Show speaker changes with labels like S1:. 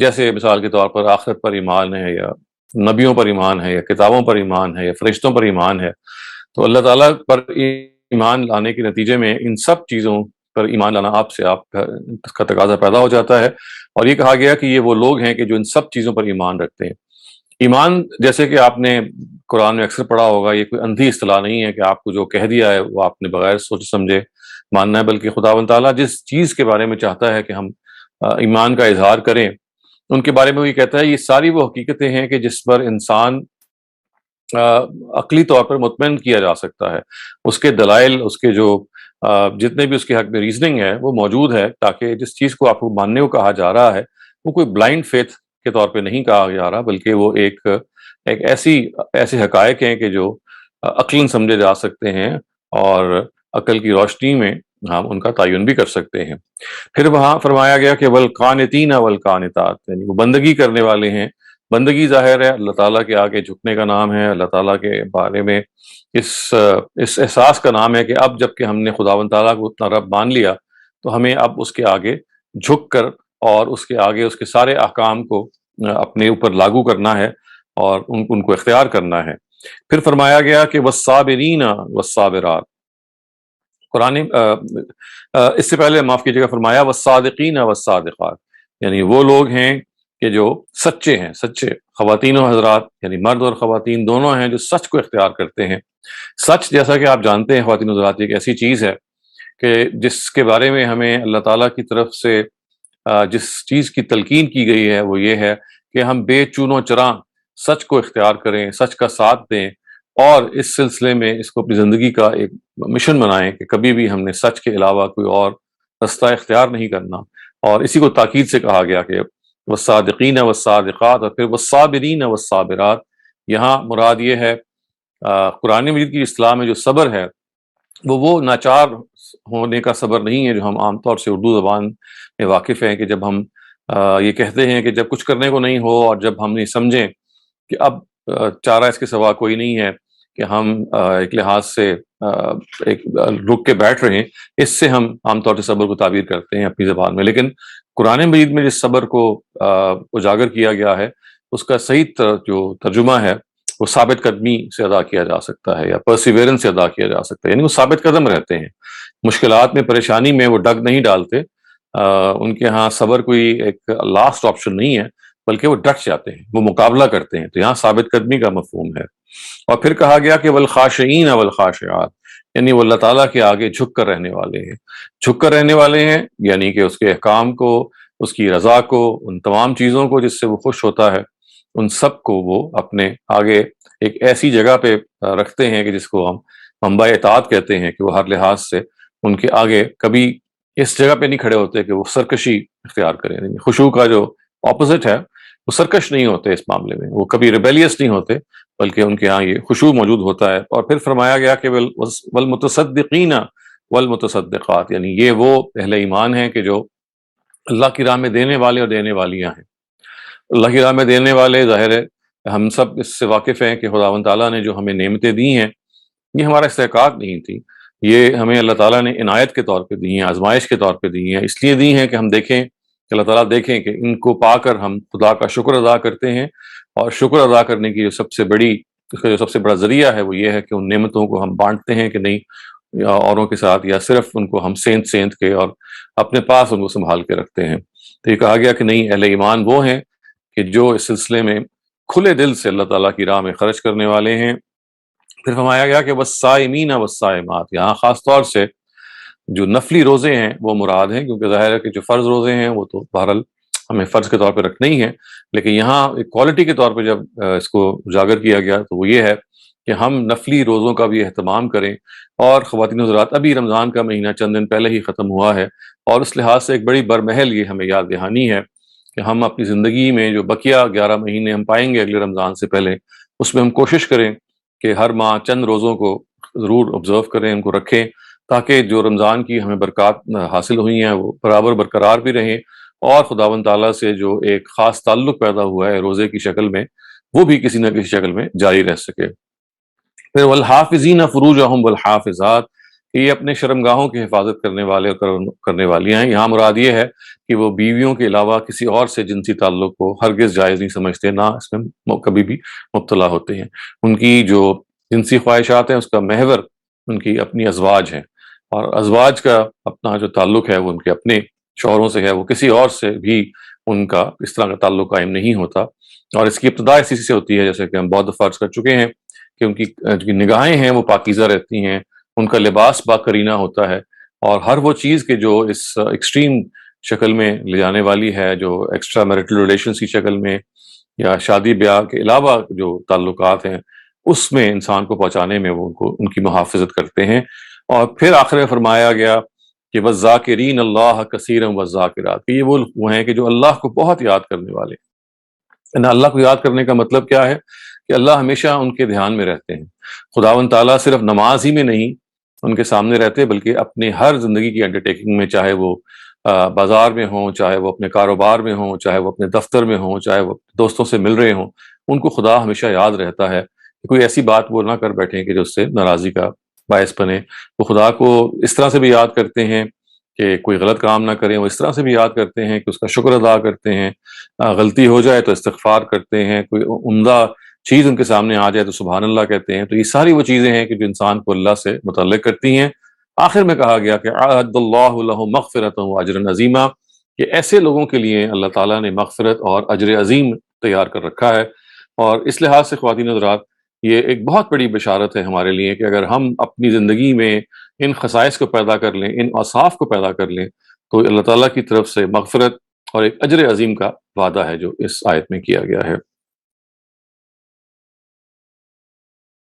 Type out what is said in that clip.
S1: جیسے مثال کے طور پر آخرت پر ایمان ہے، یا نبیوں پر ایمان ہے، یا کتابوں پر ایمان ہے، یا فرشتوں پر ایمان ہے، تو اللہ تعالیٰ پر ایمان لانے کے نتیجے میں ان سب چیزوں پر ایمان لانا آپ کا تقاضا پیدا ہو جاتا ہے۔ اور یہ کہا گیا کہ یہ وہ لوگ ہیں کہ جو ان سب چیزوں پر ایمان رکھتے ہیں۔ ایمان، جیسے کہ آپ نے قرآن میں اکثر پڑھا ہوگا، یہ کوئی اندھی اصطلاح نہیں ہے کہ آپ کو جو کہہ دیا ہے وہ آپ نے بغیر سوچ سمجھے ماننا ہے، بلکہ خداوند تعالیٰ جس چیز کے بارے میں چاہتا ہے کہ ہم ایمان کا اظہار کریں، ان کے بارے میں وہ یہ کہتا ہے یہ ساری وہ حقیقتیں ہیں کہ جس پر انسان عقلی طور پر مطمئن کیا جا سکتا ہے، اس کے دلائل، اس کے جو جتنے بھی اس کے حق میں ریزننگ ہے وہ موجود ہے، تاکہ جس چیز کو آپ کو ماننے کو کہا جا رہا ہے وہ کوئی بلائنڈ فیتھ کے طور پہ نہیں کہا جا رہا، بلکہ وہ ایک ایسے حقائق ہیں کہ جو عقلاً سمجھے جا سکتے ہیں، اور عقل کی روشنی میں ہم ان کا تعین بھی کر سکتے ہیں۔ پھر وہاں فرمایا گیا کہ والقانتین والقانتات، یعنی وہ بندگی کرنے والے ہیں۔ بندگی ظاہر ہے اللہ تعالیٰ کے آگے جھکنے کا نام ہے، اللہ تعالیٰ کے بارے میں اس احساس کا نام ہے کہ اب جب کہ ہم نے خداوند تعالیٰ کو اتنا رب مان لیا تو ہمیں اب اس کے آگے جھک کر اور اس کے آگے اس کے سارے احکام کو اپنے اوپر لاگو کرنا ہے اور ان کو اختیار کرنا ہے۔ پھر فرمایا گیا کہ والصابرین والصابرات، قرآن اس سے پہلے معاف کیجیے گا فرمایا والصادقین والصادقات، یعنی وہ لوگ ہیں کہ جو سچے ہیں، سچے خواتین و حضرات، یعنی مرد اور خواتین دونوں ہیں جو سچ کو اختیار کرتے ہیں۔ سچ، جیسا کہ آپ جانتے ہیں خواتین و حضرات، ایک ایسی چیز ہے کہ جس کے بارے میں ہمیں اللہ تعالیٰ کی طرف سے جس چیز کی تلقین کی گئی ہے وہ یہ ہے کہ ہم بے چون و چراں سچ کو اختیار کریں، سچ کا ساتھ دیں، اور اس سلسلے میں اس کو اپنی زندگی کا ایک مشن بنائیں کہ کبھی بھی ہم نے سچ کے علاوہ کوئی اور رستہ اختیار نہیں کرنا۔ اور اسی کو تاکید سے کہا گیا کہ والصادقین والصادقات، اور پھر والصابرین والصابرات، یہاں مراد یہ ہے قرآن مجید کی اصطلاح میں جو صبر ہے وہ ناچار ہونے کا صبر نہیں ہے جو ہم عام طور سے اردو زبان میں واقف ہیں، کہ جب ہم یہ کہتے ہیں کہ جب کچھ کرنے کو نہیں ہو اور جب ہم یہ سمجھیں کہ اب چارہ اس کے سوا کوئی نہیں ہے کہ ہم ایک لحاظ سے ایک رک کے بیٹھ رہے ہیں، اس سے ہم عام طور سے صبر کو تعبیر کرتے ہیں اپنی زبان میں۔ لیکن قرآن مجید میں جس صبر کو اجاگر کیا گیا ہے اس کا صحیح جو ترجمہ ہے وہ ثابت قدمی سے ادا کیا جا سکتا ہے، یا پرسیویرنس سے ادا کیا جا سکتا ہے، یعنی وہ ثابت قدم رہتے ہیں، مشکلات میں، پریشانی میں وہ ڈگ نہیں ڈالتے۔ ان کے ہاں صبر کوئی ایک لاسٹ آپشن نہیں ہے، بلکہ وہ ڈٹ جاتے ہیں، وہ مقابلہ کرتے ہیں، تو یہاں ثابت قدمی کا مفہوم ہے۔ اور پھر کہا گیا کہ والخاشعین والخاشعات، یعنی وہ اللہ تعالیٰ کے آگے جھک کر رہنے والے ہیں۔ جھک کر رہنے والے ہیں یعنی کہ اس کے احکام کو، اس کی رضا کو، ان تمام چیزوں کو جس سے وہ خوش ہوتا ہے، ان سب کو وہ اپنے آگے ایک ایسی جگہ پہ رکھتے ہیں کہ جس کو ہم منبع اطاعت کہتے ہیں، کہ وہ ہر لحاظ سے ان کے آگے کبھی اس جگہ پہ نہیں کھڑے ہوتے کہ وہ سرکشی اختیار کریں۔ یعنی خشوع کا جو اپوزٹ ہے وہ سرکش نہیں ہوتے، اس معاملے میں وہ کبھی ریبیلیس نہیں ہوتے، بلکہ ان کے ہاں یہ خشوع موجود ہوتا ہے۔ اور پھر فرمایا گیا کہ والمتصدقین والمتصدقات، یعنی یہ وہ اہل ایمان ہیں کہ جو اللہ کی راہ میں دینے والے اور دینے والیاں ہیں۔ اللہ کی راہ میں دینے والے، ظاہر ہے ہم سب اس سے واقف ہیں کہ خداوند تعالیٰ نے جو ہمیں نعمتیں دی ہیں یہ ہمارا استحقاق نہیں تھی، یہ ہمیں اللہ تعالیٰ نے عنایت کے طور پہ دی ہیں، آزمائش کے طور پہ دی ہیں، اس لیے دی ہیں کہ ہم دیکھیں کہ اللہ تعالیٰ دیکھیں کہ ان کو پا کر ہم خدا کا شکر ادا کرتے ہیں، اور شکر ادا کرنے کی جو سب سے بڑا ذریعہ ہے وہ یہ ہے کہ ان نعمتوں کو ہم بانٹتے ہیں کہ نہیں، یا اوروں کے ساتھ، یا صرف ان کو ہم سینت کے اور اپنے پاس ان کو سنبھال کے رکھتے ہیں۔ تو یہ کہا گیا کہ نہیں، اہل ایمان وہ ہیں کہ جو اس سلسلے میں کھلے دل سے اللہ تعالیٰ کی راہ میں خرچ کرنے والے ہیں۔ پھر فرمایا گیا کہ والصائمین والصائمات، یہاں خاص طور سے جو نفلی روزے ہیں وہ مراد ہیں، کیونکہ ظاہر ہے کہ جو فرض روزے ہیں وہ تو بہرحال ہمیں فرض کے طور پہ رکھنے ہی ہیں، لیکن یہاں ایک کوالٹی کے طور پہ جب اس کو اجاگر کیا گیا تو وہ یہ ہے کہ ہم نفلی روزوں کا بھی اہتمام کریں۔ اور خواتین حضرات، ابھی رمضان کا مہینہ چند دن پہلے ہی ختم ہوا ہے، اور اس لحاظ سے ایک بڑی برمحل یہ ہمیں یاد دہانی ہے کہ ہم اپنی زندگی میں جو بقیہ 11 مہینے ہم پائیں گے اگلے رمضان سے پہلے، اس میں ہم کوشش کریں کہ ہر ماہ چند روزوں کو ضرور آبزرو کریں، ان کو رکھیں، تاکہ جو رمضان کی ہمیں برکات حاصل ہوئی ہیں وہ برقرار بھی رہیں، اور خداوند تعالیٰ سے جو ایک خاص تعلق پیدا ہوا ہے روزے کی شکل میں وہ بھی کسی نہ کسی شکل میں جاری رہ سکے۔ پھر والحافظین فروجہم والحافظات، کہ یہ اپنے شرمگاہوں کی حفاظت کرنے والے اور کرنے والیاں ہیں۔ یہاں مراد یہ ہے کہ وہ بیویوں کے علاوہ کسی اور سے جنسی تعلق کو ہرگز جائز نہیں سمجھتے، نہ اس میں کبھی بھی مبتلا ہوتے ہیں۔ ان کی جو جنسی خواہشات ہیں اس کا محور ان کی اپنی ازواج ہیں، اور ازواج کا اپنا جو تعلق ہے وہ ان کے اپنے شوہروں سے ہے، وہ کسی اور سے بھی ان کا اس طرح کا تعلق قائم نہیں ہوتا۔ اور اس کی ابتدا اسی سے ہوتی ہے، جیسے کہ ہم بہت دفعہ عرض کر چکے ہیں کہ ان کی نگاہیں ہیں وہ پاکیزہ رہتی ہیں، ان کا لباس باقرینہ ہوتا ہے، اور ہر وہ چیز کے جو اس ایکسٹریم شکل میں لے جانے والی ہے، جو ایکسٹرا میرٹل ریلیشنز کی شکل میں یا شادی بیاہ کے علاوہ جو تعلقات ہیں اس میں انسان کو پہنچانے میں وہ ان کی محافظت کرتے ہیں۔ اور پھر آخر میں فرمایا گیا کہ وَالذَّاكِرِينَ اللَّهَ كَثِيرًا وَالذَّاكِرَاتِ، کہ یہ وہ ہیں کہ جو اللہ کو بہت یاد کرنے والے ہیں۔ اللہ کو یاد کرنے کا مطلب کیا ہے کہ اللہ ہمیشہ ان کے دھیان میں رہتے ہیں۔ خداوند تعالیٰ صرف نماز ہی میں نہیں ان کے سامنے رہتے، بلکہ اپنے ہر زندگی کی انڈرٹیکنگ میں، چاہے وہ بازار میں ہوں، چاہے وہ اپنے کاروبار میں ہوں، چاہے وہ اپنے دفتر میں ہوں، چاہے وہ دوستوں سے مل رہے ہوں، ان کو خدا ہمیشہ یاد رہتا ہے کہ کوئی ایسی بات وہ نہ کر بیٹھیں کہ جو اس سے ناراضی کا باعث بنے۔ وہ خدا کو اس طرح سے بھی یاد کرتے ہیں کہ کوئی غلط کام نہ کریں، وہ اس طرح سے بھی یاد کرتے ہیں کہ اس کا شکر ادا کرتے ہیں، غلطی ہو جائے تو استغفار کرتے ہیں، کوئی عمدہ چیز ان کے سامنے آ جائے تو سبحان اللہ کہتے ہیں۔ تو یہ ساری وہ چیزیں ہیں کہ جو انسان کو اللہ سے متعلق کرتی ہیں۔ آخر میں کہا گیا کہ اعد اللہ لہم مغفرۃ واجرا عظیما، کہ ایسے لوگوں کے لیے اللہ تعالیٰ نے مغفرت اور اجر عظیم تیار کر رکھا ہے۔ اور اس لحاظ سے خواتین حضرات، یہ ایک بہت بڑی بشارت ہے ہمارے لیے کہ اگر ہم اپنی زندگی میں ان خصائص کو پیدا کر لیں، ان اوصاف کو پیدا کر لیں، تو اللہ تعالیٰ کی طرف سے مغفرت اور ایک اجر عظیم کا وعدہ ہے جو اس آیت میں کیا گیا ہے۔